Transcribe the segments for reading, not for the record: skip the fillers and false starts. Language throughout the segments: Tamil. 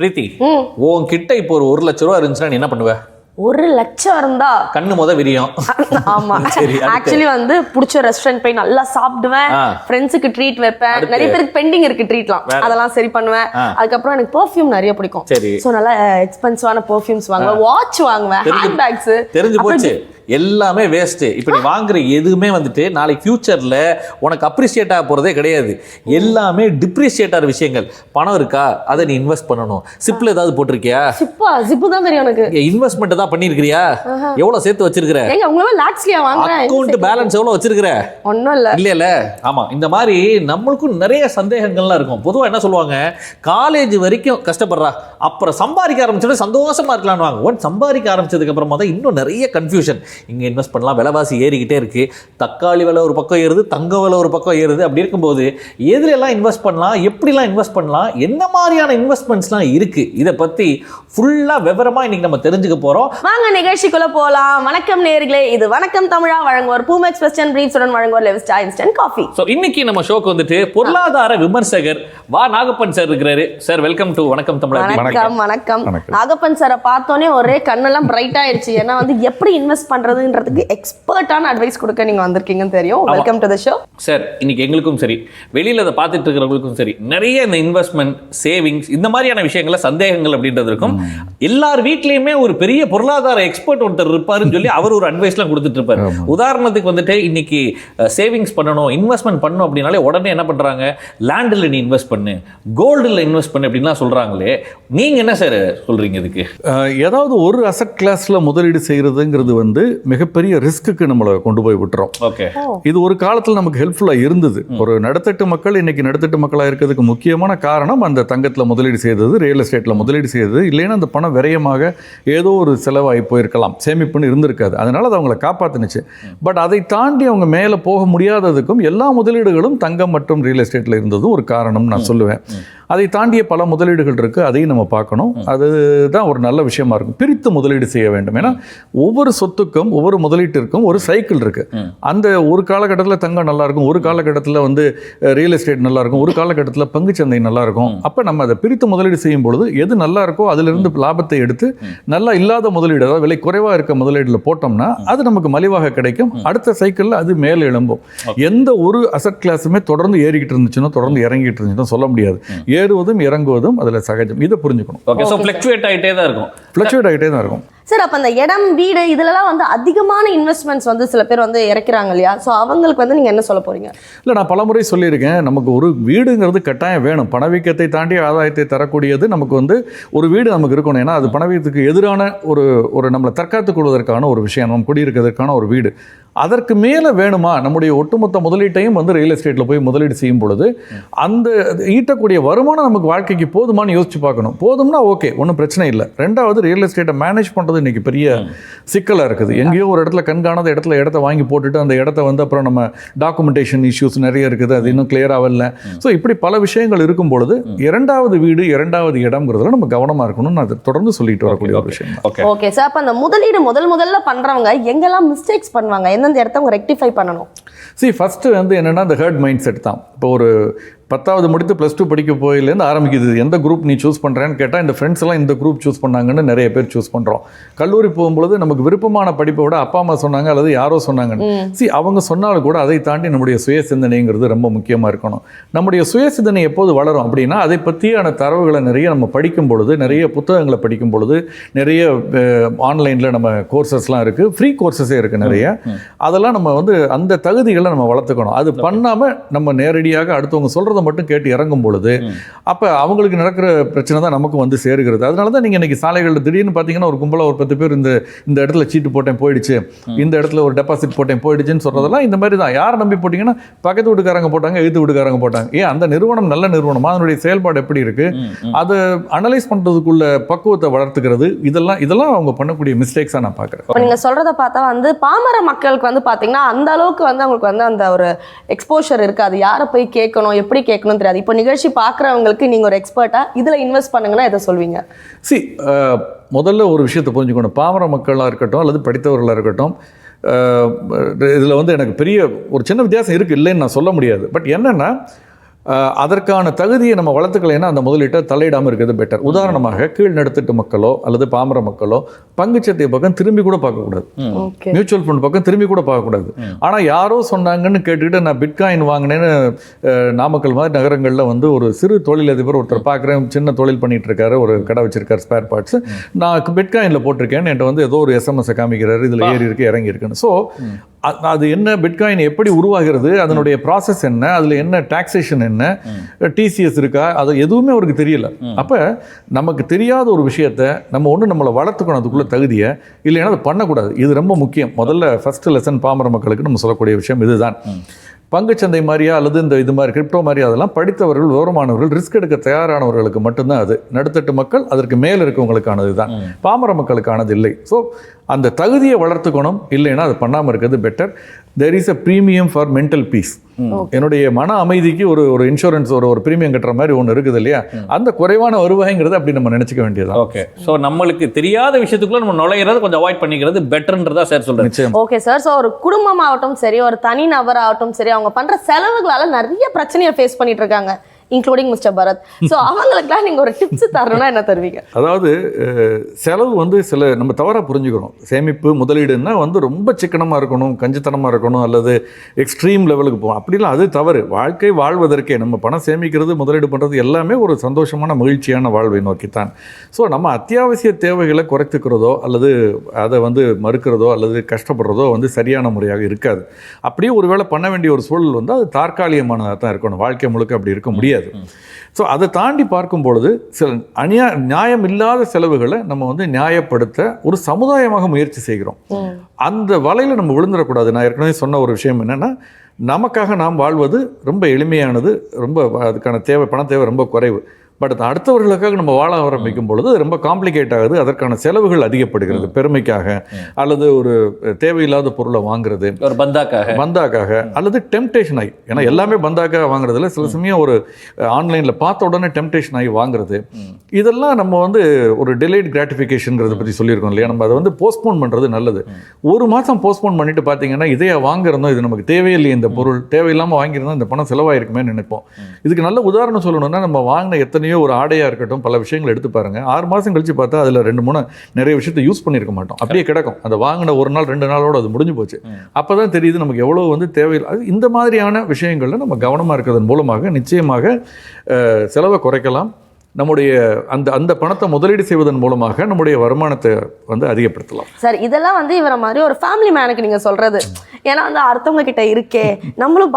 பிரீத்தி, உன்கிட்ட இப்போ ஒரு 1 லட்ச ரூபா இருந்துச்சுன்னா நீ என்ன பண்ணுவ? 1 லட்சம் இருந்தா கண்ணு விரியும். ஆமா, ஆக்சுவலி வந்து பிடிச்ச ரெஸ்டாரண்ட் போய் நல்லா சாப்பிடுவேன், ஃப்ரெண்ட்ஸுக்கு ட்ரீட் வைப்பேன். நிறைய பேருக்கு பெண்டிங் இருக்கு ட்ரீட்லாம், அதெல்லாம் சரி பண்ணுவேன். அதுக்கப்புறம் எனக்கு பெர்ஃப்யூம் நிறைய பிடிக்கும். சோ நல்லா எக்ஸ்பென்சிவான பெர்ஃப்யூம்ஸ் வாங்குவேன், வாட்ச் வாங்குவேன், ஹேண்ட் பேக்ஸ். தெரிஞ்சு போச்சு, எல்லாமே வேஸ்ட். இப்போ நீ வாங்குற எதுவுமே வந்துட்டு நாளைக்கு ஃபியூச்சர்ல உனக்கு அப்ரிஷியேட் ஆக போறதே கிடையாது. எல்லாமே டிப்ரிஷியேட் ஆகிற விஷயங்கள். பணம் இருக்கா, அதை நீ இன்வெஸ்ட் பண்ணணும். சிப்ல ஏதாவது போட்டிருக்கியா? சிப்பு தான் தெரியும் எனக்கு. இன்வெஸ்ட்மெண்ட் தான் பண்ணிருக்கியா? எவ்வளவு சேர்த்து வச்சிருக்கிற? அக்கவுண்ட் பேலன்ஸ் எவ்வளவு வச்சிருக்கிற? ஒண்ணும் இல்ல. ஆமா, இந்த மாதிரி நம்மளுக்கும் நிறைய சந்தேகங்கள்லாம் இருக்கும். பொதுவா என்ன சொல்லுவாங்க, காலேஜ் வரைக்கும் கஷ்டப்படுறா, அப்புறம் சம்பாதிக்க ஆரம்பிச்சோட சந்தோஷமா இருக்கலாம்னு. சம்பாதிக்க ஆரம்பிச்சதுக்கு அப்புறமா தான் இன்னும் நிறைய கன்ஃபியூஷன். இங்கே இன்வெஸ்ட் பண்ணலாம், விலைவாசி ஏறிக்கிட்டே இருக்கு, தக்காளி விலை ஒரு பக்கம் ஏறுது, தங்க விலை ஒரு பக்கம் ஏறுது. அப்படி இருக்கும்போது எதுலெல்லாம் இன்வெஸ்ட் பண்ணலாம், எப்படிலாம் இன்வெஸ்ட் பண்ணலாம், என்ன மாதிரியான இன்வெஸ்ட்மெண்ட்ஸ்லாம் இருக்கு, இதை பற்றி ஃபுல்லாக விவரமாக இன்னைக்கு நம்ம தெரிஞ்சுக்க போகிறோம். வாங்க நிகழ்ச்சிக்குள்ள போகலாம். வணக்கம் நேயர்களே, இது வணக்கம் தமிழா வழங்குவோர் பூமெக்ஸ் வெஸ்டர்ன் பிரீஃப்ஸுடன் வழங்குவோர் லெவிஸ்டா இன்ஸ்டன்ட் காஃபி. ஸோ இன்னைக்கு நம்ம ஷோக்கு வந்துட்டு பொருளாதார விமர்சகர் வா நாகப்பன் சார் இருக்கிறாரு. சார் வெல்கம் டு வணக்கம் தமிழா. வணக்கம். நாகப்பன் சாரை பார்த்தோன்னே ஒரே கண்ணெல்லாம் பிரைட் ஆயிடுச்சு. ஏன்னா வந்து எப்படி இன்வெஸ்ட் பண்றதுன்றதுக்கு எக்ஸ்பர்ட்டான அட்வைஸ் கொடுக்க நீங்க வந்திருக்கீங்கன்னு தெரியும். Welcome to the show sir. இன்னைக்கு எங்களுக்கும் சரி, வெளியில அதை பார்த்துட்டு இருக்கிறவங்களுக்கும் சரி, நிறைய இந்த இன்வெஸ்ட்மெண்ட், சேவிங்ஸ், இந்த மாதிரியான விஷயங்கள சந்தேகங்கள் அப்படின்றது இருக்கும். எல்லார் வீட்லயுமே ஒரு பெரிய பொருளாதார எக்ஸ்பர்ட் ஒருத்தர் இருப்பாருன்னு சொல்லி அவர் ஒரு அட்வைஸ்லாம் கொடுத்துட்டு இருப்பாரு. உதாரணத்துக்கு வந்துட்டு இன்னைக்கு சேவிங்ஸ் பண்ணணும், இன்வெஸ்ட்மெண்ட் பண்ணணும் அப்படின்னாலே உடனே என்ன பண்றாங்க, லேண்டில் நீ இன்வெஸ்ட் பண்ணு, கோல்டில் இன்வெஸ்ட் பண்ணு அப்படின்லாம் சொல்றாங்களே. நீங்க என்ன சார் சொல்றீங்க இதுக்கு? ஏதாவது ஒரு அசெட் கிளாஸ்ல முதலீடு செய்யறதுங்கிறது வந்து மிகப்பெரிய ரிஸ்க்கு நம்மளை கொண்டு போய் விட்டுறோம். இது ஒரு காலத்தில் நமக்கு ஹெல்ப்ஃபுல்லா இருந்தது. ஒரு நடுத்தட்டு மக்கள் இன்னைக்கு நடுத்தட்டு மக்களா இருக்கிறதுக்கு முக்கியமான காரணம் அந்த தங்கத்தில் முதலீடு செய்தது, ரியல் எஸ்டேட்ல முதலீடு செய்தது. இல்லைன்னா அந்த பணம் விரயமாக ஏதோ ஒரு செலவாகி போயிருக்கலாம், சேமிப்புன்னு இருந்திருக்காது. அதனால அது அவங்களை காப்பாத்துனுச்சு. பட் அதை தாண்டி அவங்க மேலே போக முடியாததுக்கும் எல்லா முதலீடுகளும் தங்கம் மற்றும் ரியல் எஸ்டேட்ல இருந்ததும் ஒரு காரணம் நான் சொல்லுவேன். அதை தாண்டிய பல முதலீடுகள் இருக்குது, அதையும் நம்ம பார்க்கணும். அதுதான் ஒரு நல்ல விஷயமா இருக்கும். பிரித்து முதலீடு செய்ய வேண்டும். ஏன்னா ஒவ்வொரு சொத்துக்கும் ஒவ்வொரு முதலீட்டிற்கும் ஒரு சைக்கிள் இருக்குது. அந்த ஒரு காலகட்டத்தில் தங்கம் நல்லா இருக்கும், ஒரு காலகட்டத்தில் வந்து ரியல் எஸ்டேட் நல்லா இருக்கும், ஒரு காலகட்டத்தில் பங்குச்சந்தை நல்லா இருக்கும். அப்போ நம்ம அதை பிரித்து முதலீடு செய்யும் பொழுது எது நல்லா இருக்கோ அதிலிருந்து லாபத்தை எடுத்து நல்லா இல்லாத முதலீடு, அதாவது விலை குறைவாக இருக்க முதலீடில் போட்டோம்னா அது நமக்கு மலிவாக கிடைக்கும். அடுத்த சைக்கிளில் அது மேலே எழும்பும். எந்த ஒரு அசட் கிளாஸுமே தொடர்ந்து ஏறிக்கிட்டு இருந்துச்சுன்னா தொடர்ந்து இறங்கிட்டு இருந்துச்சுன்னா சொல்ல முடியாது. ஏறுவதும் இறங்குவதும் அதில் சகஜம். இதை புரிஞ்சுக்கணும். ஓகே, சோ ஃப்ளக்சுவேட் ஆகிட்டே தான் இருக்கும். சார், அப்போ அந்த இடம், வீடு, இதுலலாம் வந்து அதிகமான இன்வெஸ்ட்மெண்ட்ஸ் வந்து சில பேர் வந்து இறக்கிறாங்க இல்லையா? ஸோ அவங்களுக்கு வந்து நீங்கள் என்ன சொல்ல போறீங்க? இல்லை, நான் பலமுறை சொல்லியிருக்கேன், நமக்கு ஒரு வீடுங்கிறது கட்டாயம் வேணும். பணவீக்கத்தை தாண்டி ஆதாயத்தை தரக்கூடியது நமக்கு வந்து ஒரு வீடு நமக்கு இருக்கணும். ஏன்னா அது பணவீக்கத்துக்கு எதிரான ஒரு நம்மளை தற்காத்துக் கொள்வதற்கான ஒரு விஷயம், நம்ம குடியிருக்கிறதுக்கான ஒரு வீடு. அதற்கு மேலே வேணுமா, நம்முடைய ஒட்டுமொத்த முதலீட்டையும் வந்து ரியல் எஸ்டேட்டில் போய் முதலீடு செய்யும் பொழுது அந்த ஈட்டக்கூடிய வருமானம் நமக்கு வாழ்க்கைக்கு போதுமானு யோசிச்சு பார்க்கணும். போதும்னா ஓகே, ஒன்றும் பிரச்சனை இல்லை. ரெண்டாவது, ரியல் எஸ்டேட்டை மேனேஜ் பண்ணுறது இன்றைக்கி பெரிய சிக்கலாக இருக்குது. எங்கேயோ ஒரு இடத்துல கண்காணாத இடத்த வாங்கி போட்டுட்டு அந்த இடத்த வந்து அப்புறம் நம்ம டாக்குமெண்டேஷன் இஷ்யூஸ் நிறைய இருக்குது, அது இன்னும் கிளியராக இல்லை. ஸோ இப்படி பல விஷயங்கள் இருக்கும் பொழுது இரண்டாவது வீடு, இரண்டாவது இடம்ங்கிறதுல நம்ம கவனமாக இருக்கணும்னு அதை தொடர்ந்து சொல்லிட்டு வரக்கூடிய ஒரு விஷயம். ஓகே சார், அப்போ அந்த முதலீடு முதல்ல பண்ணுறவங்க எங்கெல்லாம் மிஸ்டேக்ஸ் பண்ணுவாங்க, எந்தெந்த இடத்த அவங்க ரெக்டிஃபை பண்ணணும்? ஃபஸ்ட்டு வந்து என்னென்னா அந்த ஹர்ட் மைண்ட் செட் தான். இப்போ ஒரு 10வது முடித்து +2 படிக்க போயிலேருந்து ஆரம்பிக்குது. எந்த குரூப் நீ சூஸ் பண்ணுறேன்னு கேட்டால் இந்த ஃப்ரெண்ட்ஸ் எல்லாம் இந்த குரூப் சூஸ் பண்ணாங்கன்னு நிறைய பேர் சூஸ் பண்ணுறோம். கல்லூரி போகும்பொழுது நமக்கு விருப்பமான படிப்பை விட அப்பா அம்மா சொன்னாங்க அல்லது யாரோ சொன்னாங்கன்னு அவங்க சொன்னாலும் கூட அதை தாண்டி நம்முடைய சுய சிந்தனைங்கிறது ரொம்ப முக்கியமாக இருக்கணும். நம்முடைய சுய சிந்தனை எப்போது வளரும் அப்படின்னா அதை பற்றியான தரவுகளை நிறைய நம்ம படிக்கும் பொழுது, நிறைய புத்தகங்களை படிக்கும் பொழுது, நிறைய ஆன்லைனில் நம்ம கோர்சஸ்லாம் இருக்குது, ஃப்ரீ கோர்சஸே இருக்குது நிறைய. அதெல்லாம் நம்ம வந்து அந்த தகுதிகளை நம்ம வளர்த்துக்கணும். அது பண்ணாமல் நம்ம நேரடியாக அடுத்தவங்க சொல்கிறத மட்டும் கேட்டு இறங்கும் பொழுது அப்போ அவங்களுக்கு நடக்கிற பிரச்சனை தான் நமக்கு வந்து சேருகிறது. அதனால தான் நீங்கள் இன்றைக்கி சாலைகளில் திடீர்னு பார்த்தீங்கன்னா ஒரு கும்பலாக ஒரு 10 பேர் இந்த இடத்துல சீட்டு போட்டேன் போயிடுச்சு, இந்த இடத்துல ஒரு டெபாசிட் போட்டேன் போயிடுச்சுன்னு சொல்கிறதெல்லாம் இந்த மாதிரி தான். யார் நம்பி போட்டிங்கன்னா பக்கத்து வீட்டுக்காரங்க போட்டாங்க, எதிர்த்து வீட்டுக்காரங்க போட்டாங்க. ஏன் அந்த நிறுவனம் நல்ல நிறுவனமா, அதனுடைய செயல்பாடு எப்படி இருக்குது, அதை அனலைஸ் பண்ணுறதுக்குள்ள பக்குவத்தை வளர்த்துக்கிறது, இதெல்லாம் அவங்க பண்ணக்கூடிய மிஸ்டேக்ஸாக நான் பார்க்குறேன். இப்போ நீங்கள் சொல்கிறத பார்த்தா வந்து பாமர மக்களுக்கு வந்து பார்த்தீங்கன்னா அந்த அளவுக்கு வந்து அவங்களுக்கு வந்து அந்த ஒரு எக்ஸ்போஷர் இருக்காது. யாரை போய் கேட்கணும், எப்படி கேட்கணும் தெரியாது. இப்போ நிகழ்ச்சி பார்க்குறவங்களுக்கு நீங்கள் ஒரு எக்ஸ்பர்ட்டா இதில் இன்வெஸ்ட் பண்ணுங்கன்னா எதை சொல்வீங்க? முதல்ல ஒரு விஷயத்தை புரிஞ்சுக்கணும். பாமர மக்களாக இருக்கட்டும் அல்லது படித்தவர்களாக இருக்கட்டும், இதில் வந்து எனக்கு பெரிய ஒரு சின்ன வித்தியாசம் இருக்குது, இல்லைன்னு நான் சொல்ல முடியாது. பட் என்னென்னா அதற்கான தகுதியை நம்ம வளர்த்துக்கலைன்னா அந்த முதலீட்டை தலையிடாமல் இருக்கிறது பெட்டர். உதாரணமாக கீழ் நடுத்தட்டு மக்களோ அல்லது பாமர மக்களோ பங்குச்சந்தை பக்கம் திரும்பி கூட பார்க்கக்கூடாது, மியூச்சுவல் ஃபண்ட் பக்கம் திரும்பி கூட பார்க்கக்கூடாது. ஆனால் யாரோ சொன்னாங்கன்னு கேட்டுக்கிட்டு நான் பிட்காயின் வாங்கினேன்னு நாமக்கல் மாதிரி நகரங்களில் வந்து ஒரு சிறு தொழிலதிபர் ஒருத்தர் பார்க்குறேன், சின்ன தொழில் பண்ணிட்டு இருக்காரு, ஒரு கடை வச்சிருக்காரு ஸ்பேர் பார்ட்ஸ், நான் பிட்காயினில் போட்டிருக்கேன்னு என்கிட்ட வந்து ஏதோ ஒரு எஸ்எம்எஸ் காமிக்கிறாரு, இதில் ஏறி இருக்கு இறங்கி இருக்குன்னு. ஸோ அது என்ன, பிட்காயின் எப்படி உருவாகிறது, அதனுடைய ப்ராசஸ் என்ன, அதில் என்ன டாக்ஸேஷன் என்ன, டிசிஎஸ் இருக்கா, அது எதுவுமே அவருக்கு தெரியல. அப்போ நமக்கு தெரியாத ஒரு விஷயத்த நம்ம ஒன்று நம்மளை வளர்த்துக்கணும், அதுக்குள்ள தகுதியை, இல்லைன்னா அதை பண்ணக்கூடாது. இது ரொம்ப முக்கியம். முதல்ல ஃபர்ஸ்ட் லெசன் பாமர மக்களுக்கு நம்ம சொல்லக்கூடிய விஷயம் இதுதான். பங்குச்சந்தை மாதிரியா அல்லது இந்த இது மாதிரி கிரிப்டோ மாதிரி அதெல்லாம் படித்தவர்கள், விவரமானவர்கள், ரிஸ்க் எடுக்க தயாரானவர்களுக்கு மட்டும்தான் அது. நடுத்தட்டு மக்கள் அதற்கு மேல் இருக்கவங்களுக்கானது தான், பாமர மக்களுக்கானது இல்லை. ஸோ அந்த தகுதியை வளர்த்துக்கணும், இல்லைன்னா அது பண்ணாமல் இருக்கிறது better. There is a premium for mental peace. என்னுடைய மன அமைதிக்கு ஒரு இன்சூரன்ஸ், ஒரு ப்ரீமியம் கட்டுற மாதிரி ஒன்று இருக்குது இல்லையா, அந்த குறைவான வருவாய்ங்கிறது அப்படி நம்ம நினச்சிக்க வேண்டியது. ஓகே, ஸோ நம்மளுக்கு தெரியாத விஷயத்துக்குள்ள நம்ம நுழையிறது கொஞ்சம் அவாய்ட் பண்ணிக்கிறது பெட்டர்ன்றதா சார் சொல்றேன். ஓகே சார், ஸோ ஒரு குடும்பம் ஆகட்டும் சரி, ஒரு தனி நபர் ஆகட்டும் சரி, அவங்க பண்ற செலவுகளால நிறைய பிரச்சனையை ஃபேஸ் பண்ணிட்டு இருக்காங்க, இன்க்ளூடிங் மிஸ்டர் பரத். ஸோ அவங்களுக்குலாம் நீங்கள் ஒரு டிப்ஸ் தரணும்னா என்ன தருவீங்க? அதாவது செலவு வந்து சில நம்ம தவறாக புரிஞ்சுக்கிறோம். சேமிப்பு முதலீடுன்னா வந்து ரொம்ப சிக்கனமாக இருக்கணும், கஞ்சித்தனமாக இருக்கணும், அல்லது எக்ஸ்ட்ரீம் லெவலுக்கு போகணும், அப்படிலாம் அது தவறு. வாழ்க்கை வாழ்வதற்கே நம்ம பணம் சேமிக்கிறது, முதலீடு பண்ணுறது எல்லாமே ஒரு சந்தோஷமான மகிழ்ச்சியான வாழ்வை நோக்கித்தான். ஸோ நம்ம அத்தியாவசிய தேவைகளை குறைத்துக்கிறதோ அல்லது அதை வந்து மறுக்கிறதோ அல்லது கஷ்டப்படுறதோ வந்து சரியான முறையாக இருக்காது. அப்படியே ஒருவேளை பண்ண வேண்டிய ஒரு சூழல் வந்து அது தற்காலிகமானதாக தான் இருக்கணும், வாழ்க்கை முழுக்க அப்படி இருக்க முடியாது. ஸோ அதை தாண்டி பார்க்கும் பொழுது சில நியாயம் இல்லாத செலவுகளை நம்ம வந்து நியாயப்படுத்த ஒரு சமுதாயமாக முயற்சி செய்கிறோம். அந்த வலையில் நம்ம விழுந்துடக்கூடாது. நான் ஏற்கனவே சொன்ன ஒரு விஷயம் என்னென்னா, நமக்காக நாம் வாழ்வது ரொம்ப எளிமையானது, ரொம்ப அதுக்கான தேவை, பண தேவை ரொம்ப குறைவு. பட் அடுத்தவர்களுக்காக நம்ம வாழ ஆரம்பிக்கும் பொழுது ரொம்ப காம்ப்ளிகேட் ஆகுது, அதற்கான செலவுகள் அதிகப்படுகிறது. பெருமைக்காக அல்லது ஒரு தேவையில்லாத பொருளை வாங்குறது, ஒரு பந்தாக்காக அல்லது டெம்டேஷன் ஆகி, ஏன்னா எல்லாமே பந்தாக்காக வாங்குறதுல சில சமயம் ஒரு ஆன்லைனில் பார்த்த உடனே டெம்டேஷன் ஆகி வாங்குறது, இதெல்லாம் நம்ம வந்து ஒரு டிலேட் கிராட்டிஃபிகேஷன்ங்கிறத பற்றி சொல்லியிருக்கோம் இல்லையா. நம்ம அதை வந்து போஸ்ட்போன் பண்ணுறது நல்லது. ஒரு மாதம் போஸ்ட்போன் பண்ணிட்டு பார்த்தீங்கன்னா, இதையா வாங்குறதும், இது நமக்கு தேவையில்லை, இந்த பொருள் தேவையில்லாமல் வாங்கியிருந்தோம், இந்த பணம் செலவாயிருக்குமே நினைப்போம். இதுக்கு நல்ல உதாரணம் சொல்லணும்னா, நம்ம வாங்கின எத்தனையோ ஒரு ஆடையாக இருக்கட்டும், பல விஷயங்கள் எடுத்து பாருங்க, 6 மாதம் கழிச்சு பார்த்தா அதில் 2-3 நிறைய விஷயத்தை யூஸ் பண்ணியிருக்க மாட்டோம், அப்படியே கிடக்கும். அந்த வாங்கின 1 நாள் 2 நாளோட அது முடிஞ்சு போச்சு. அப்போ தான் தெரியுது நமக்கு எவ்வளோ வந்து தேவையில்லை. இந்த மாதிரியான விஷயங்களில் நம்ம கவனமாக இருக்கிறதன் மூலமாக நிச்சயமாக செலவை குறைக்கலாம். நம்முடைய அந்த பணத்தை முதலீடு செய்வதன் மூலமாக நம்முடைய வருமானத்தை வந்து அதிகப்படுத்தலாம். சார், இதெல்லாம் வந்து இவரை மாதிரி ஒரு ஃபேமிலி மேனுக்கு நீங்க சொல்றது, ஏன்னா வந்து அடுத்தவங்க கிட்ட இருக்கே நம்மளும்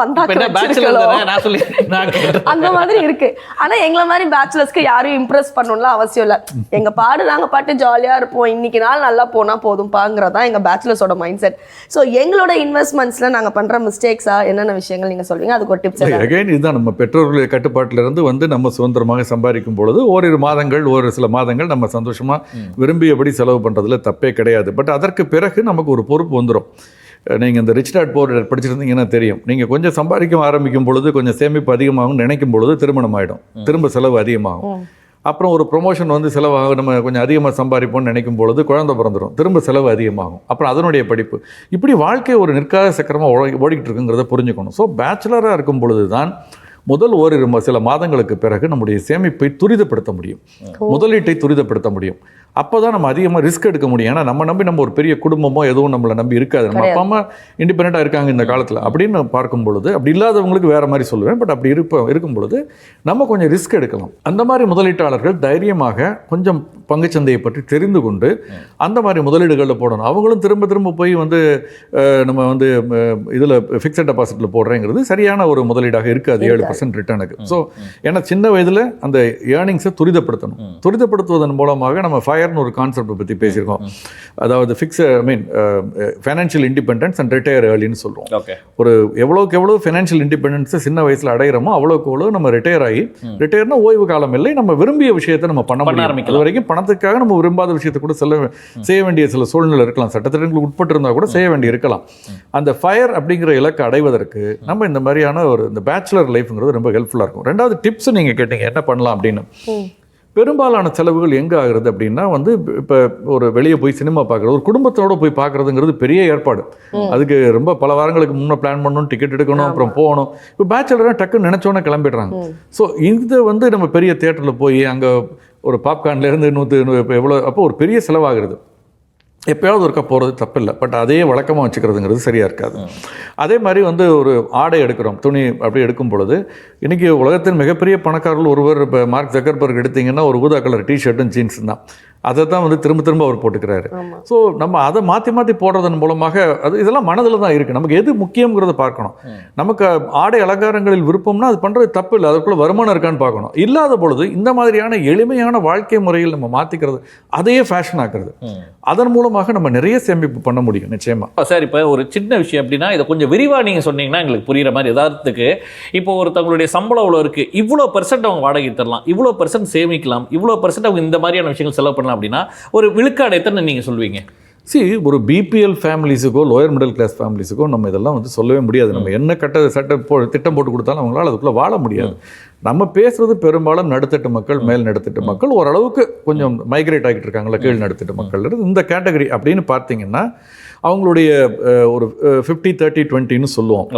அந்த மாதிரி இருக்கு. ஆனா எங்களை மாதிரி பேச்சுலர்ஸ்க்கு யாரும் இம்ப்ரெஸ் பண்ணணும்லாம் அவசியம் இல்லை. எங்க பாடு நாங்க பாட்டு ஜாலியா இருப்போம், இன்னைக்கு நாள் நல்லா போனா போதும் பாங்கிறதா எங்க பேச்சுலர்ஸோட மைண்ட் செட். ஸோ எங்களோட இன்வெஸ்ட்மெண்ட்ஸ்ல நாங்க பண்ற மிஸ்டேக்ஸா என்னென்ன விஷயங்கள் நீங்க சொல்றீங்க, அதுக்கு ஒரு டிப்ஸ். அகைன் இதுதான், நம்ம பெற்றோர்களுடைய கட்டுப்பாட்டிலிருந்து வந்து நம்ம சுதந்திரமாக சம்பாதிக்கும் பொழுது ஓரிரு மாதங்கள், ஒரு சில மாதங்கள் நம்ம சந்தோஷமா விரும்பியபடி செலவு பண்றதுல தப்பே கிடையாது. பட் அதற்கு பிறகு நமக்கு ஒரு பொறுப்பு வந்துடும். நீங்கள் இந்த ரிச் டாட் புவர் டாட் படிச்சிருந்தீங்கன்னா தெரியும், நீங்கள் கொஞ்சம் சம்பாதிக்க ஆரம்பிக்கும் பொழுது, கொஞ்சம் சேமிப்பு அதிகமாகும் நினைக்கும் பொழுது திருமணம் ஆகிடும், திரும்ப செலவு அதிகமாகும். அப்புறம் ஒரு ப்ரொமோஷன் வந்து செலவாகும், நம்ம கொஞ்சம் அதிகமாக சம்பாதிப்போம்னு நினைக்கும் பொழுது குழந்தை பிறந்துடும், திரும்ப செலவு அதிகமாகும். அப்புறம் அதனுடைய படிப்பு, இப்படி வாழ்க்கை ஒரு நிற்காத சக்கரமாக ஓடிக்கிட்டு இருக்குங்கிறத புரிஞ்சுக்கணும். ஸோ பேச்சுலராக இருக்கும் பொழுது தான் முதல் சில மாதங்களுக்கு பிறகு நம்முடைய சேமிப்பை துரிதப்படுத்த முடியும், முதலீட்டை துரிதப்படுத்த முடியும். அப்போ தான் நம்ம அதிகமாக ரிஸ்க் எடுக்க முடியும். ஏன்னா நம்ம ஒரு பெரிய குடும்பமோ எதுவும் நம்மளை நம்பி இருக்காது. நம்ம அப்பா அம்மா இண்டிபெண்ட்டாக இருக்காங்க இந்த காலத்தில் அப்படின்னு பார்க்கும் பொழுது, அப்படி இல்லாதவங்களுக்கு வேறு மாதிரி சொல்லுவேன். பட் அப்படி இருக்கும் பொழுது நம்ம கொஞ்சம் ரிஸ்க் எடுக்கலாம். அந்த மாதிரி முதலீட்டாளர்கள் தைரியமாக கொஞ்சம் பங்குச்சந்தையை பற்றி தெரிந்து கொண்டு அந்த மாதிரி முதலீடுகளில் போடணும். அவங்களும் திரும்ப போய் வந்து நம்ம வந்து இதில் ஃபிக்ஸட் டெபாசிட்டில் போடுறேங்கிறது சரியான ஒரு முதலீடாக இருக்காது 7% ரிட்டர்னுக்கு. ஸோ ஏன்னா சின்ன வயதில் அந்த ஏர்னிங்ஸை துரிதப்படுத்துவதன் மூலமாக நம்ம ஒரு கான்செப்ட் பற்றி பேசியிருக்கோம். அதாவது ஃபைனான்ஷியல் இண்டிபெண்டன்ஸ் அண்ட் ரிட்டையர் ஏர்லின்னு சொல்றோம். ஒரு எவ்வளவு ஃபைனான்ஷியல் இண்டிபெண்டன்ஸை சின்ன வயசுல அடைகிறோமோ அவ்வளவு நம்ம ரிட்டையர் ஆகி, ரிட்டையர்னா ஓய்வு காலம் இல்லை, நம்ம விரும்பிய விஷயத்தை நம்ம பண்ண ஆரம்பிக்கும். அது வரைக்கும் பணத்துக்காக நம்ம விரும்பாத விஷயத்தை கூட செய்ய வேண்டிய சில சூழ்நிலை இருக்கலாம், சட்டத்திட்டங்களுக்கு உட்பட்டு இருந்தால் கூட செய்ய வேண்டி இருக்கலாம். அந்த ஃபயர் அப்படிங்கிற இலக்கை அடைவதற்கு நம்ம இந்த மாதிரியான இந்த பேச்சுலர் லைஃப்ங்கிறது ரொம்ப ஹெல்ப்ஃபுல்லாக இருக்கும். ரெண்டாவது டிப்ஸ் நீங்கள் கேட்டீங்க என்ன பண்ணலாம் அப்படின்னு. பெரும்பாலான செலவுகள் எங்கே ஆகுறது அப்படின்னா வந்து இப்போ ஒரு வெளியே போய் சினிமா பார்க்குறது, ஒரு குடும்பத்தோடு போய் பார்க்குறதுங்கிறது பெரிய ஏற்பாடு. அதுக்கு ரொம்ப பல வாரங்களுக்கு முன்னே பிளான் பண்ணணும், டிக்கெட் எடுக்கணும், அப்புறம் போகணும். இப்போ பேச்சுலராக டக்குன்னு நினச்சோன்னே கிளம்பிடுறாங்க. ஸோ இது வந்து நம்ம பெரிய தியேட்டரில் போய் அங்கே ஒரு பாப்கார்ன்லேருந்து 100 இப்போ எவ்வளோ, அப்போ ஒரு பெரிய செலவாகிறது. எப்போயாவது ஒருக்கா போகிறது தப்பில்லை, பட் அதே வழக்கமாக வச்சுக்கிறதுங்கிறது சரியாக இருக்காது. அதே மாதிரி வந்து ஒரு ஆடை எடுக்கிறோம், துணி அப்படி எடுக்கும் பொழுது இன்றைக்கி உலகத்தின் மிகப்பெரிய பணக்காரர்கள் ஒருவர், இப்போ மார்க் ஜக்கர்பர்க் எடுத்திங்கன்னா ஒரு ஊதா கலர் டிஷர்ட்டும் ஜீன்ஸ் தான், அதை தான் வந்து திரும்ப திரும்ப அவர் போட்டுக்கிறாரு. ஸோ நம்ம அதை மாற்றி மாற்றி போடுறதன் மூலமாக அது இதெல்லாம் மனதில் தான் இருக்குது. நமக்கு எது முக்கியங்கிறத பார்க்கணும். நமக்கு ஆடை அலங்காரங்களில் விருப்பம்னா அது பண்ணுறது தப்பு இல்லை, அதுக்குள்ளே வருமானம் இருக்கான்னு பார்க்கணும். இல்லாத பொழுது இந்த மாதிரியான எளிமையான வாழ்க்கை முறையில் நம்ம மாற்றிக்கிறது, அதையே ஃபேஷன் ஆக்குறது, அதன் மூலமாக நம்ம நிறைய சேமிப்பு பண்ண முடியும் நிச்சயமாக. சார், இப்போ ஒரு சின்ன விஷயம் அப்படின்னா இதை கொஞ்சம் விரிவாக நீங்கள் சொன்னீங்கன்னா எங்களுக்கு புரிகிற மாதிரி. எதார்த்தத்துக்கு இப்போ ஒருத்தவங்களுடைய சம்பளம் இவ்வளோ இருக்குது, இவ்வளோ % அவங்க வாடகை தரலாம், இவ்வளோ % சேமிக்கலாம், இவ்வளோ % அவங்க இந்த மாதிரியான விஷயங்கள் செலவு பண்ணலாம் அப்படின்னா ஒரு விழுக்காடு எத்தனை நீங்கள் சொல்வீங்க? ஒரு பிபிஎல் ஃபேமிலிஸுக்கோ லோயர் மிடில் கிளாஸ் ஃபேமிலிஸுக்கோ நம்ம இதெல்லாம் வந்து சொல்லவே முடியாது. நம்ம என்ன திட்டம் போட்டு கொடுத்தாலும் அவங்களால அதுக்குள்ளே வாழ முடியாது. நம்ம பேசுறது பெரும்பாலும் நடுத்தட்டு மக்கள், மேல் நடுத்தட்டு மக்கள், ஓரளவுக்கு கொஞ்சம் மைக்ரேட் ஆகிட்டு இருக்காங்களா கீழ் நடுத்தட்டு மக்கள், இந்த கேட்டகரி அப்படின்னு பார்த்தீங்கன்னா அவங்களுடைய ஒரு 50-30-20ன்னு சொல்லுவோம்.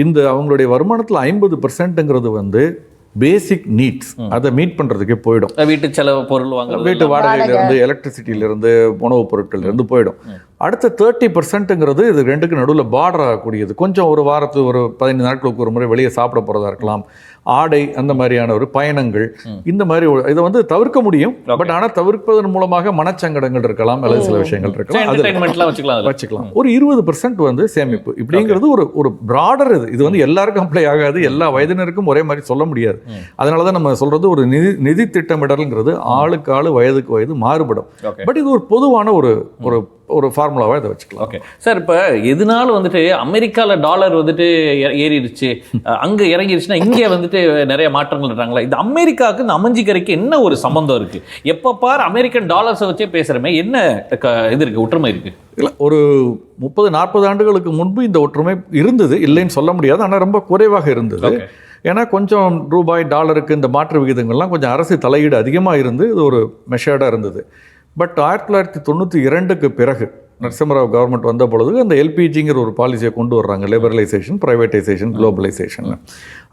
இந்த அவங்களுடைய வருமானத்தில் 50%ங்கிறது வந்து பேசிக் நீட்ஸ், அதை மீட் பண்ணுறதுக்கே போயிடும். வீட்டு செலவு, பொருள் வாங்க, வீட்டு வாடகையிலேருந்து, எலக்ட்ரிசிட்டியிலேருந்து, உணவுப் பொருட்கள்லேருந்து போயிடும். அடுத்த 30%ங்கிறது இது ரெண்டுக்கு நடுவில் பார்டர் ஆகக்கூடியது. கொஞ்சம் ஒரு வாரத்துக்கு ஒரு 15 நாட்களுக்கு ஒரு முறை வெளியே சாப்பிட போகிறதா இருக்கலாம், ஆடை, அந்த மாதிரியான ஒரு பயணங்கள், இந்த மாதிரி இதை வந்து தவிர்க்க முடியும். பட் ஆனால் தவிர்ப்பதன் மூலமாக மனச்சங்கடங்கள் இருக்கலாம், அல்லது சில விஷயங்கள் இருக்கலாம், வச்சுக்கலாம். ஒரு 20% வந்து சேமிப்பு இப்படிங்கிறது ஒரு பிராடர். இது வந்து எல்லாருக்கும் அப்ளை ஆகாது, எல்லா வயதினருக்கும் ஒரே மாதிரி சொல்ல முடியாது. அதனால தான் நம்ம சொல்றது ஒரு நிதி திட்டமிடல்ங்கிறது ஆளுக்கு ஆளு, வயதுக்கு வயது மாறுபடும். பட் இது ஒரு பொதுவான ஒரு ஃபார்முலாவாக இதை வச்சுக்கலாம். ஓகே சார், இப்போ எதனால வந்துட்டு அமெரிக்காவில் டாலர் வந்துட்டு ஏறிடுச்சு, அங்கே இறங்கிடுச்சுன்னா இங்கே வந்துட்டு நிறைய மாற்றங்கள் இருக்காங்களா? இது அமெரிக்காவுக்கு இந்த அமைஞ்சிக்கரைக்கு என்ன ஒரு சம்பந்தம் இருக்குது? எப்போ பார் அமெரிக்கன் டாலர்ஸை வச்சே பேசுகிறமே, என்ன இது இருக்குது, ஒற்றுமை இருக்குது? இல்லை, ஒரு 30-40 ஆண்டுகளுக்கு முன்பு இந்த ஒற்றுமை இருந்தது, இல்லைன்னு சொல்ல முடியாது. ஆனால் ரொம்ப குறைவாக இருந்தது. ஏன்னா கொஞ்சம் ரூபாய் டாலருக்கு இந்த மாற்று விகிதங்கள்லாம் கொஞ்சம் அரசு தலையீடு அதிகமாக இருந்து இது ஒரு மெஷர்டாக இருந்தது. பட் 1992க்கு பிறகு நரசிம்மராவ் கவர்மெண்ட் வந்த பொழுது அந்த எல்பிஜிங்கிற ஒரு பாலிசியை கொண்டு வர்றாங்க, லிபரலைசேஷன், ப்ரைவேட்டைசேஷன், குளோபலைசேஷன்.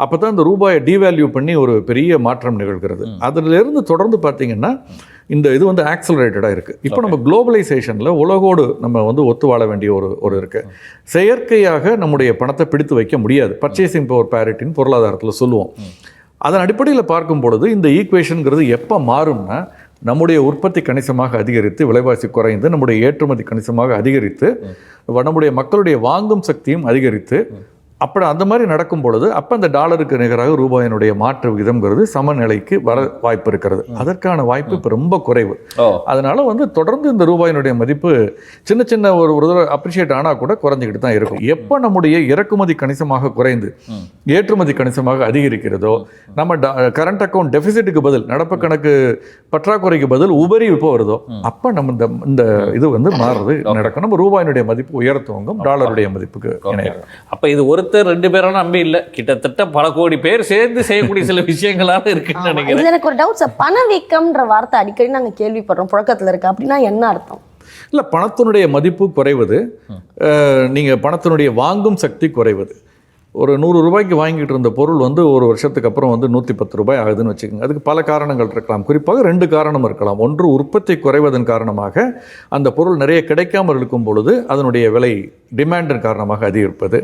அப்போ தான் இந்த ரூபாயை டிவேல்யூ பண்ணி ஒரு பெரிய மாற்றம் நிகழ்கிறது. அதிலிருந்து தொடர்ந்து பார்த்தீங்கன்னா இந்த இது வந்து ஆக்சலரேட்டடாக இருக்குது. இப்போ நம்ம குளோபலைசேஷனில் உலகோடு நம்ம வந்து ஒத்து வாழ வேண்டிய ஒரு இருக்குது. செயற்கையாக நம்முடைய பணத்தை பிடித்து வைக்க முடியாது. பர்ச்சேசிங் பவர் பேரிட்டின்னு பொருளாதாரத்தில் சொல்லுவோம். அதன் அடிப்படையில் பார்க்கும் பொழுது இந்த ஈக்குவேஷனுங்கிறது எப்போ மாறும்னா, நம்முடைய உற்பத்தி கணிசமாக அதிகரித்து, விலைவாசி குறைந்து, நம்முடைய ஏற்றுமதி கணிசமாக அதிகரித்து, நம்முடைய மக்களுடைய வாங்கும் சக்தியும் அதிகரித்து, அப்படி அந்த மாதிரி நடக்கும் பொழுது அப்போ அந்த டாலருக்கு நிகராக ரூபாயினுடைய மாற்று விகிதம்ங்கிறது சமநிலைக்கு வர வாய்ப்பு இருக்கிறது. அதற்கான வாய்ப்பு இப்போ ரொம்ப குறைவு. அதனால வந்து தொடர்ந்து இந்த ரூபாயினுடைய மதிப்பு சின்ன சின்ன ஒரு தடவை அப்ரிஷியேட் ஆனால் கூட குறைஞ்சிக்கிட்டு தான் இருக்கும். எப்போ நம்முடைய இறக்குமதி கணிசமாக குறைந்து ஏற்றுமதி கணிசமாக அதிகரிக்கிறதோ, நம்ம கரண்ட் அக்கௌண்ட் டெபிசிட்டுக்கு பதில், நடப்பு கணக்கு பற்றாக்குறைக்கு பதில் உபரி இப்போ வருதோ, அப்போ நம்ம இந்த இது வந்து மாறுறது நடக்கும். நம்ம ரூபாயினுடைய மதிப்பு உயரத்துவங்கும் டாலருடைய மதிப்புக்கு இணையம். அப்போ இது ஒருத்தர் 2 பேரும் நம்பி இல்லை, கிட்டத்தட்ட பல கோடி பேர் சேர்ந்து செய்யக்கூடிய சில விஷயங்களாக இருக்குன்னு நினைக்கிறேன். எனக்கு ஒரு டவுட் சார், பணவீக்கம்ன்ற வார்த்தை அடிக்கடி நாங்கள் கேள்விப்படுறோம், புழக்கத்தில் இருக்கு, அப்படின்னா என்ன அர்த்தம்? இல்லை, பணத்தினுடைய மதிப்பு குறைவது, நீங்கள் பணத்தினுடைய வாங்கும் சக்தி குறைவது. ஒரு 100 ரூபாய்க்கு வாங்கிட்டு இருந்த பொருள் வந்து ஒரு வருஷத்துக்கு அப்புறம் வந்து 110 ரூபாய் ஆகுதுன்னு வச்சுக்கோங்க. அதுக்கு பல காரணங்கள் இருக்கலாம். குறிப்பாக 2 காரணம் இருக்கலாம். ஒன்று, உற்பத்தி குறைவதன் காரணமாக அந்த பொருள் நிறைய கிடைக்காமல் இருக்கும் பொழுது அதனுடைய விலை டிமாண்டின் காரணமாக அதிகரிப்பது.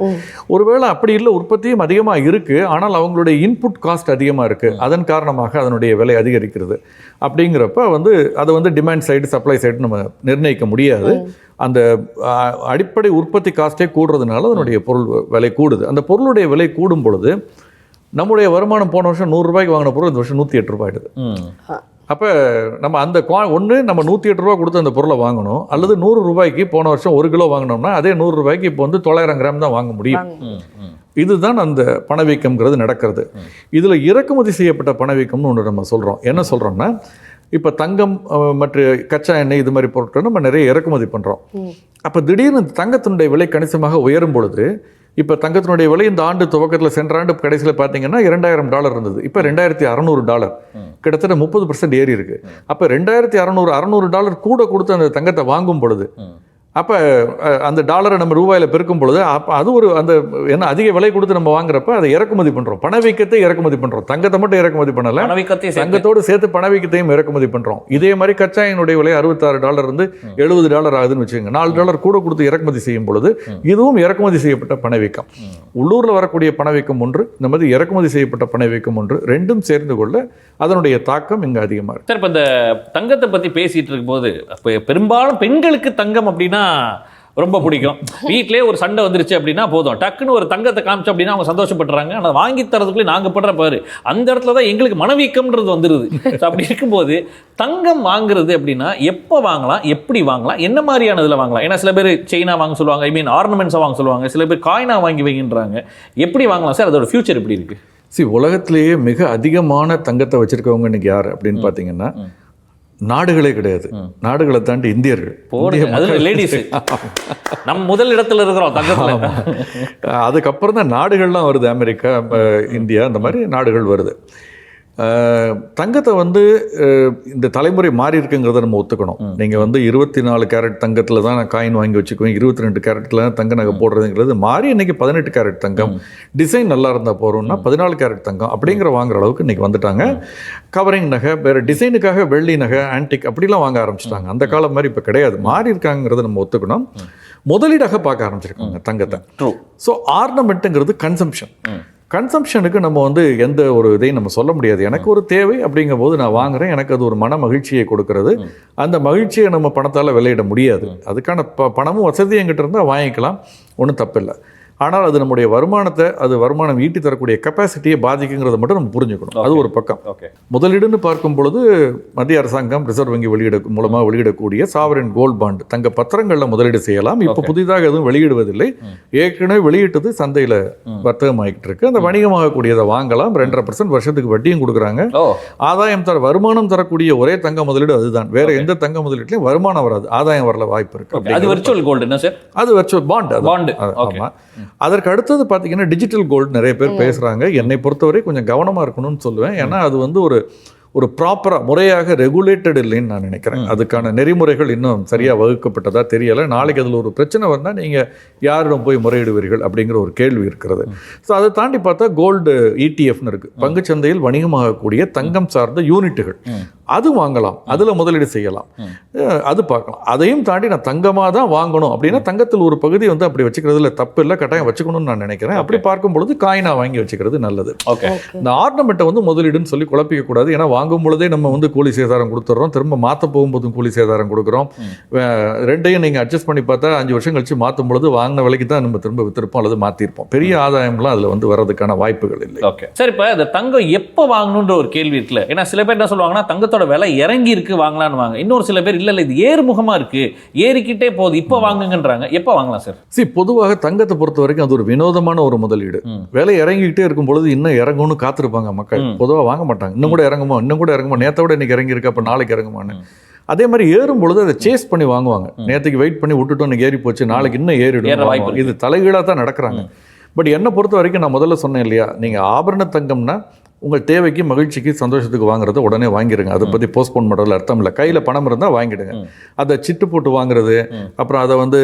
ஒருவேளை அப்படி இல்லை, உற்பத்தியும் அதிகமாக இருக்குது, ஆனால் அவங்களுடைய இன்புட் காஸ்ட் அதிகமாக இருக்குது, அதன் காரணமாக அதனுடைய விலை அதிகரிக்கிறது. அப்படிங்கிறப்ப வந்து அதை வந்து டிமாண்ட் சைடு, சப்ளை சைடு நம்ம நிர்ணயிக்க முடியாது. அந்த அடிப்படை உற்பத்தி காஸ்ட்டே கூடுறதுனால அதனுடைய பொருள் விலை கூடுது. அந்த பொருளுடைய விலை கூடும் பொழுது நம்முடைய வருமானம் போன வருஷம் 100 ரூபாய்க்கு வாங்கின பொருள் இந்த வருஷம் 108 ரூபாய் ஆயிடுது. அப்போ நம்ம அந்த ஒன்று நம்ம 108 ரூபா கொடுத்து அந்த பொருளை வாங்கணும், அல்லது 100 ரூபாய்க்கு போன வருஷம் 1 கிலோ வாங்கினோம்னா அதே 100 ரூபாய்க்கு இப்போ வந்து 900 கிராம் தான் வாங்க முடியும். இதுதான் அந்த பணவீக்கம்ங்கிறது நடக்கிறது. இதில் இறக்குமதி செய்யப்பட்ட பணவீக்கம்னு ஒன்று நம்ம சொல்கிறோம். என்ன சொல்கிறோம்னா, இப்போ தங்கம் மற்ற கச்சா எண்ணெய் இது மாதிரி பொருட்கள் நம்ம நிறைய இறக்குமதி பண்ணுறோம். அப்போ திடீர்னு தங்கத்தினுடைய விலை கணிசமாக உயரும் பொழுது இப்போ தங்கத்தினுடைய விலை இந்த ஆண்டு துவக்கத்தில் சென்ற ஆண்டு கடைசியில் பார்த்தீங்கன்னா $2,000 இருந்தது. இப்போ $2,600, கிட்டத்தட்ட 30% ஏறி இருக்கு. அப்போ $2,600 கூட கொடுத்து அந்த தங்கத்தை வாங்கும் பொழுது அப்போ அந்த டாலரை நம்ம ரூபாயில் பெருக்கும் பொழுது அப்போ அது ஒரு அந்த என்ன அதிக விலை கொடுத்து நம்ம வாங்குறப்ப அதை இறக்குமதி பண்ணுறோம். பணவீக்கத்தை இறக்குமதி பண்ணுறோம். தங்கத்தை மட்டும் இறக்குமதி பண்ணலை, தங்கத்தோடு சேர்த்து பணவீக்கத்தையும் இறக்குமதி பண்ணுறோம். இதே மாதிரி கச்சா எண்ணெயுடைய விலை $66 இருந்து $70 ஆகுதுன்னு வச்சுக்கோங்க. $4 கூட கொடுத்து இறக்குமதி செய்யும் பொழுது இதுவும் இறக்குமதி செய்யப்பட்ட பணவீக்கம். உள்ளூரில் வரக்கூடிய பணவீக்கம் ஒன்று, இந்த மாதிரி இறக்குமதி செய்யப்பட்ட பணவீக்கம் ஒன்று, ரெண்டும் சேர்ந்து கொள்ள அதனுடைய தாக்கம் இங்கே அதிகமாக இருக்கு. சார், இப்போ இந்த தங்கத்தை பற்றி பேசிகிட்டு இருக்கும்போது பெரும்பாலும் பெண்களுக்கு தங்கம் அப்படின்னா ரொம்ப பிடிக்கும். வீட்டிலே ஒரு சண்டை வந்துருச்சு அப்படின்னா போதும், டக்குன்னு ஒரு தங்கத்தை காமிச்சு அப்படின்னா அவங்க சந்தோஷப்படுறாங்க. ஆனால் வாங்கி தரதுக்குள்ளே நாங்கள் படுற பாரு அந்த இடத்துல தான் எங்களுக்கு மனவீக்கம்ன்றது வந்துடுது. அப்படி இருக்கும்போது தங்கம் வாங்குறது அப்படின்னா எப்போ வாங்கலாம், எப்படி வாங்கலாம், என்ன மாதிரியான இதில் வாங்கலாம்? ஏன்னா சில பேர் செயினா வாங்க சொல்லுவாங்க, ஐ மீன் ஆர்னமெண்ட்ஸாக வாங்க சொல்லுவாங்க, சில பேர் காயினா வாங்கி வைக்கின்றாங்க. எப்படி வாங்கலாம் சார்? அதோட ஃபியூச்சர் எப்படி இருக்கு? உலகத்திலேயே மிக அதிகமான தங்கத்தை வச்சிருக்கவங்க இன்னைக்கு யார் அப்படின்னு பார்த்தீங்கன்னா நாடுகளே கிடையாது. நாடுகளை தாண்டி இந்தியர்கள். நம்ம முதல் இடத்துல இருக்கிறோம் தங்கத்துல. அதுக்கப்புறம் தான் நாடுகள்லாம் வருது. அமெரிக்கா, இந்தியா, இந்த மாதிரி நாடுகள் வருது. தங்கத்தை வந்து இந்த தலைமுறை மாறி இருக்குங்கிறத நம்ம ஒத்துக்கணும். நீங்கள் வந்து 24 கேரட் தங்கத்தில் தான் நான் காயின் வாங்கி வச்சுக்குவேன், 22 கேரட்டில் தான் தங்க நகை போடுறதுங்கிறது மாறி இன்றைக்கி 18 கேரட் தங்கம், டிசைன் நல்லா இருந்தால் போகிறோம்னா 14 கேரட் தங்கம் அப்படிங்கிற வாங்குற அளவுக்கு இன்றைக்கி வந்துட்டாங்க. கவரிங் நகை, வேறு டிசைனுக்காக வெள்ளி நகை, ஆன்டிக் அப்படிலாம் வாங்க ஆரம்பிச்சிட்டாங்க. அந்த காலம் மாதிரி இப்போ கிடையாது, மாறி இருக்காங்கிறத நம்ம ஒத்துக்கணும். முதலீடாக பார்க்க ஆரம்பிச்சிருக்காங்க தங்கத்தை. ஸோ ஆர்னமெண்ட்டுங்கிறது கன்சம்ஷனுக்கு நம்ம வந்து எந்த ஒரு இதையும் நம்ம சொல்ல முடியாது. எனக்கு ஒரு தேவை அப்படிங்கும் போது நான் வாங்குறேன், எனக்கு அது ஒரு மன மகிழ்ச்சியை கொடுக்கறது. அந்த மகிழ்ச்சியை நம்ம பணத்தால் விலையிட முடியாது. அதுக்கான பணமும் வசதி என்கிட்ட இருந்தால் வாங்கிக்கலாம், ஒன்றும் தப்பில்லை. ஆனால் அது நம்முடைய வருமானத்தை, அது வருமானம் ஈட்டி தரக்கூடிய கெப்பாசிட்டியை பாதிக்குங்கிறத மட்டும் நம்ம புரிஞ்சுக்கணும். அது ஒரு பக்கம். முதலீடுன்னு பார்க்கும் பொழுது மத்திய அரசாங்கம் ரிசர்வ் வங்கி மூலமாக வெளியிடக்கூடிய சாவரின் கோல்ட் பாண்ட் தங்க பத்திரங்களில் முதலீடு செய்யலாம். இப்போ புதிதாக எதுவும் வெளியிடுவதில்லை. ஏற்கனவே வெளியிட்டது சந்தையில் வர்த்தகமாகிட்டு இருக்கு. அந்த வணிகமாகக்கூடியதை வாங்கலாம். 2.5% வருஷத்துக்கு வட்டியும் கொடுக்குறாங்க. ஆதாயம் வருமானம் தரக்கூடிய ஒரே தங்க முதலீடு அதுதான். வேற எந்த தங்க முதலீட்லையும் வருமானம் வராது, ஆதாயம் வரல வாய்ப்பு இருக்கு. அது வெர்ச்சுவல் கோல்டு என்ன சார்? அது வெர்ச்சுவல் பாண்ட். ஆமா. அதற்கு அடுத்தது பார்த்தீங்கன்னா டிஜிட்டல் கோல்டு நிறைய பேர் பேசுகிறாங்க. என்னை பொறுத்தவரை கொஞ்சம் கவனமாக இருக்கணும்னு சொல்லுவேன். ஏன்னா அது வந்து ஒரு ப்ராப்பராக முறையாக ரெகுலேட்டட் இல்லைன்னு நான் நினைக்கிறேன். அதுக்கான நெறிமுறைகள் இன்னும் சரியாக வகுக்கப்பட்டதாக தெரியலை. நாளைக்கு அதில் ஒரு பிரச்சனை வந்தால் நீங்கள் யாரிடம் போய் முறையிடுவீர்கள் அப்படிங்கிற ஒரு கேள்வி இருக்கிறது. ஸோ அதை தாண்டி பார்த்தா கோல்டு ETF இருக்குது, பங்குச்சந்தையில் வணிகமாகக்கூடிய தங்கம் சார்ந்த யூனிட்டுகள், அது வாங்கலாம், அதில் முதலீடு செய்யலாம், அது பார்க்கலாம். அதையும் தாண்டி நான் தங்கமாக தான் வாங்கணும் அப்படின்னா தங்கத்தில் ஒரு பகுதி வந்து அப்படி வச்சுக்கிறதுல தப்பு இல்லை, கட்டாயம் வச்சுக்கணும்னு நான் நினைக்கிறேன். அப்படி பார்க்கும் பொழுது காயினா வாங்கி வச்சுக்கிறது நல்லது. இந்த ஆர்னமெண்ட்டை வந்து முதலீடுன்னு சொல்லி குழப்பிக்க கூடாது. ஏன்னா வாங்கும் பொழுதே நம்ம வந்து கூலி சேதாரம் கொடுத்துட்றோம், திரும்ப மாற்ற போகும்போதும் கூலி சேதாரம் கொடுக்குறோம். ரெண்டையும் நீங்கள் அட்ஜஸ்ட் பண்ணி பார்த்தா 5 வருஷம் கழிச்சு மாற்றும் பொழுது வாங்கின விலைக்கு தான் நம்ம திரும்ப வித்திருப்போம் அல்லது மாற்றிருப்போம். பெரிய ஆதாயம்லாம் அதில் வந்து வரதுக்கான வாய்ப்புகள் இல்லை. ஓகே சார், இப்போ இந்த தங்கம் எப்போ வாங்கணுன்ற ஒரு கேள்வி இருக்குல்ல. ஏன்னா சில பேர் என்ன சொல்லுவாங்கன்னா தங்கத்தோட விலை இறங்கி இருக்கு வாங்கலான்னு வாங்க. இன்னொரு சில பேர் இல்ல இது ஏறுமுகமா இருக்கு, ஏறிக்கிட்டே போகுது, இப்போ வாங்குங்கன்றாங்க. எப்போ வாங்கலாம் சார்? பொதுவாக தங்கத்தை பொறுத்த வரைக்கும் அது ஒரு வினோதமான ஒரு முதலீடு. விலை இறங்கிக்கிட்டே இருக்கும் பொழுது இன்னும் இறங்கும்னு காத்திருப்பாங்க மக்கள். பொதுவாக வாங்க மாட்டாங்க. இன்னும் கூட இறங்குமா, நேற்றை விட இன்னைக்கு இறங்கி இருக்கு, அப்போ நாளைக்கு இறங்குமான்னு. அதே மாதிரி ஏறும் பொழுது அதை சேஸ் பண்ணி வாங்குவாங்க. நேற்றுக்கு வெயிட் பண்ணி விட்டுட்டோம், இன்னைக்கு ஏறி போச்சு, நாளைக்கு இன்னும் ஏறிடும். இது தலைகீழாக தான் நடக்கிறாங்க. பட் என்னை பொறுத்த வரைக்கும் நான் முதல்ல சொன்னேன் இல்லையா, நீங்கள் ஆபரண தங்கம்னா உங்கள் தேவைக்கு, மகிழ்ச்சிக்கு, சந்தோஷத்துக்கு வாங்குறத உடனே வாங்கிடுங்க. அதை பற்றி போஸ்ட்போன் பண்ணுறதுல அர்த்தம் இல்லை. கையில் பணம் இருந்தால் வாங்கிடுங்க. அதை சிட்டு போட்டு வாங்குறது, அப்புறம் அதை வந்து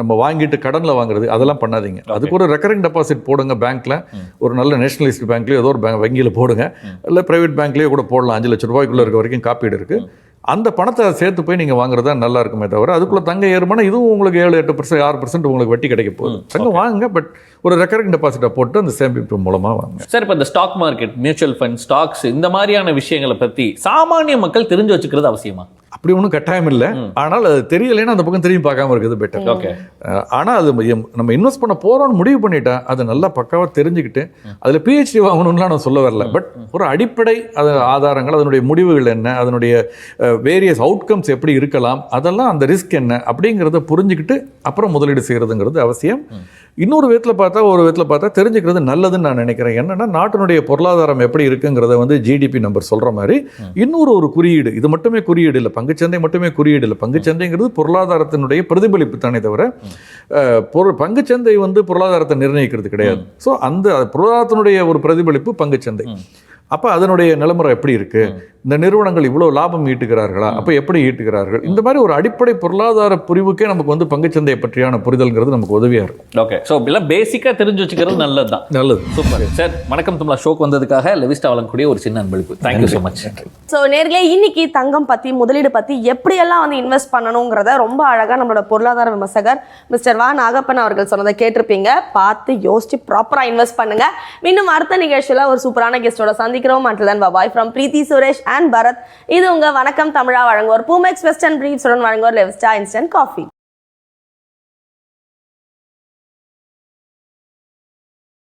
நம்ம வாங்கிட்டு கடனில் வாங்குறது, அதெல்லாம் பண்ணாதீங்க. அதுக்கு ஒரு ரெக்கரிங் டெபாசிட் போடுங்க பேங்க்கில், ஒரு நல்ல நேஷனலிஸ்ட் பேங்க்லேயோ ஏதோ ஒரு வங்கியில் போடுங்க, இல்லை ப்ரைவேட் பேங்க்லேயோ கூட போடலாம். 5 லட்சம் ரூபாய்க்குள்ளே இருக்க வரைக்கும் காப்பீடு இருக்குது. அந்த பணத்தை சேர்த்து போய் நீங்கள் வாங்குறதா நல்லா இருக்குமே தவிர அதுக்குள்ளே தங்க ஏறுமானா இதுவும் உங்களுக்கு 7-8%, 6% உங்களுக்கு வட்டி கிடைக்க போகுது. தங்க வாங்குங்க, பட் ஒரு ரெக்கரிங் டெபாசிட்டை போட்டு அந்த சேமிப்பு மூலமாக வாங்க. சார், இப்போ இந்த stock market, mutual fund, stocks, இந்த மாதிரியான விஷயங்களை பற்றி சாமானிய மக்கள் தெரிஞ்சு வச்சுக்கிறது அவசியமா? அப்படி ஒன்றும் கட்டாயம் இல்லை. ஆனால் அது தெரியலைன்னா அந்த பக்கம் திரும்பி பார்க்காம இருக்குது பெட்டர். ஓகே. ஆனால் அது நம்ம இன்வெஸ்ட் பண்ண போகிறோம்னு முடிவு பண்ணிட்டா அதை நல்லா பக்காவாக தெரிஞ்சுக்கிட்டு அதில் PhD வாங்கணும்லாம் நான் சொல்ல வரல. பட் ஒரு அடிப்படை அது ஆதாரங்கள், அதனுடைய முடிவுகள் என்ன, அதனுடைய வேரியஸ் அவுட்கம்ஸ் எப்படி இருக்கலாம், அதெல்லாம் அந்த ரிஸ்க் என்ன அப்படிங்கிறத புரிஞ்சுக்கிட்டு அப்புறம் முதலீடு செய்கிறதுங்கிறது அவசியம். இன்னொரு விதத்தில் பார்த்தா தெரிஞ்சுக்கிறது நல்லதுன்னு நான் நினைக்கிறேன். என்னன்னா நாட்டினுடைய பொருளாதாரம் எப்படி இருக்குங்கிறத வந்து GDP நம்பர் சொல்கிற மாதிரி இன்னொரு குறியீடு, இது மட்டுமே குறியீடு இல்லை, பங்குச்சந்தை மட்டுமே குறியீடு இல்லை. பங்குச்சந்தைங்கிறது பொருளாதாரத்தினுடைய பிரதிபலிப்பு தானே தவிர பங்குச்சந்தை வந்து பொருளாதாரத்தை நிர்ணயிக்கிறது கிடையாது. ஸோ அந்த பொருளாதாரத்தினுடைய ஒரு பிரதிபலிப்பு பங்குச்சந்தை. அப்போ அதனுடைய நிலைமுறை எப்படி இருக்கு, இந்த நிறுவனங்கள் இவ்வளோ லாபம் ஈட்டுகிறார்களா, அப்போ எப்படி ஈட்டுகிறார்கள், இந்த மாதிரி ஒரு அடிப்படை பொருளாதார புரிவுக்கே நமக்கு வந்து பங்குச்சந்தையை பற்றியான புரிதல்ங்கிறது நமக்கு உதவியாக இருக்கும். ஓகே, ஸோ இதெல்லாம் பேசிக்காக தெரிஞ்சு வச்சுக்கிறது நல்லது தான். நல்லது, சூப்பர் சார். வணக்கம் தமிழா ஷோக்கு வந்ததுக்காக லெவிஸ்டா வழங்கக்கூடிய ஒரு சின்ன அன்பளிப்பு. Thank you so much. ஸோ நேர்களே, இன்னைக்கு தங்கம் பற்றி, முதலீடு பற்றி எப்படியெல்லாம் வந்து இன்வெஸ்ட் பண்ணணுங்கிறத ரொம்ப அழகாக நம்மளோட பொருளாதார விமர்சகர் மிஸ்டர் வா நாகப்பன் அவர்கள் சொன்னதை கேட்டிருப்பீங்க. பார்த்து யோசிச்சு ப்ராப்பராக இன்வெஸ்ட் பண்ணுங்க. இன்னும் அடுத்த நிகழ்ச்சியில் ஒரு சூப்பரான கெஸ்டோட சந்திக்கிறோம். Until then, bye-bye from Preeti, Suresh and Bharat. இது உங்க வணக்கம் தமிழா வழங்குவோர் பூமெக்ஸ் வெஸ்டர்ன் பிரீஃப்ஸ் உடன் வழங்குவோர் லெவிஸ்டா இன்ஸ்டன்ட் காஃபி.